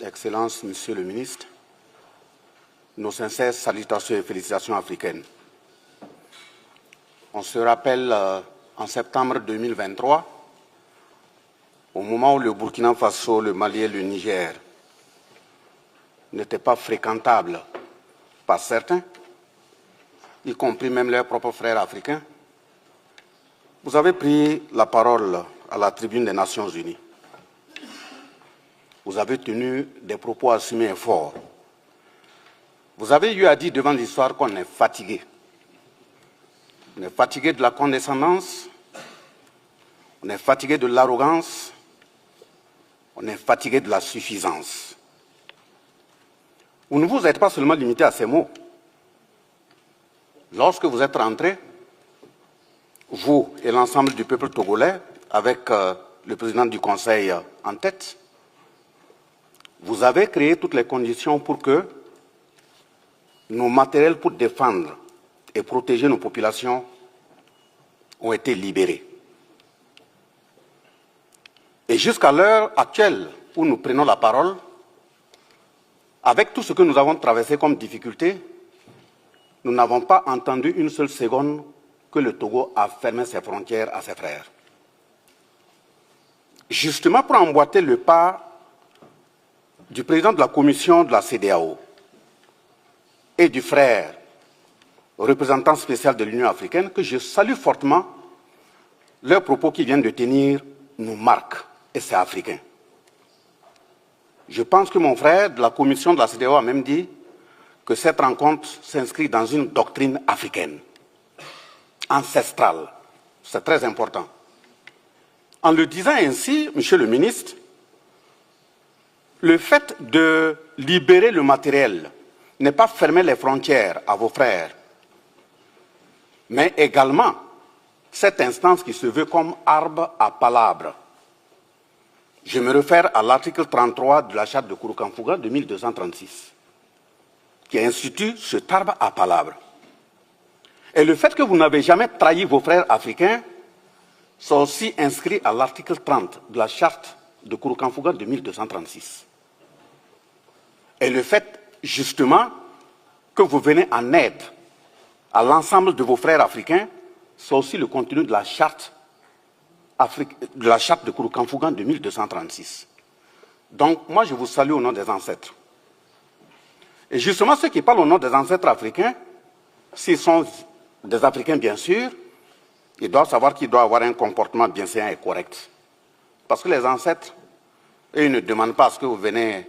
Excellences, Monsieur le Ministre, nos sincères salutations et félicitations africaines. On se rappelle en septembre 2023, au moment où le Burkina Faso, le Mali et le Niger n'étaient pas fréquentables par certains, y compris même leurs propres frères africains, vous avez pris la parole à la tribune des Nations Unies. Vous avez tenu des propos assumés et forts. Vous avez eu à dire devant l'histoire qu'on est fatigué. On est fatigué de la condescendance, on est fatigué de l'arrogance, on est fatigué de la suffisance. Vous ne vous êtes pas seulement limité à ces mots. Lorsque vous êtes rentrés, vous et l'ensemble du peuple togolais, avec le président du Conseil en tête, vous avez créé toutes les conditions pour que nos matériels pour défendre et protéger nos populations ont été libérés. Et jusqu'à l'heure actuelle où nous prenons la parole, avec tout ce que nous avons traversé comme difficulté, nous n'avons pas entendu une seule seconde que le Togo a fermé ses frontières à ses frères. Justement pour emboîter le pas du président de la commission de la CEDEAO et du frère représentant spécial de l'Union africaine, que je salue fortement, leurs propos qu'ils viennent de tenir nous marquent, et c'est africain. Je pense que mon frère de la commission de la CEDEAO a même dit que cette rencontre s'inscrit dans une doctrine africaine, ancestrale. C'est très important. En le disant ainsi, Monsieur le ministre, le fait de libérer le matériel n'est pas fermer les frontières à vos frères, mais également cette instance qui se veut comme arbre à palabre. Je me réfère à l'article 33 de la charte de Kurukanfuga de 1236, qui institue cet arbre à palabre. Et le fait que vous n'avez jamais trahi vos frères africains, c'est aussi inscrit à l'article 30 de la charte de Kurukanfuga de 1236. Et le fait, justement, que vous venez en aide à l'ensemble de vos frères africains, c'est aussi le contenu de la charte de Kurukanfuga de 1236. Donc, moi, je vous salue au nom des ancêtres. Et justement, ceux qui parlent au nom des ancêtres africains, s'ils sont des Africains, bien sûr, ils doivent savoir qu'ils doivent avoir un comportement bienséant et correct. Parce que les ancêtres, eux, ils ne demandent pas à ce que vous venez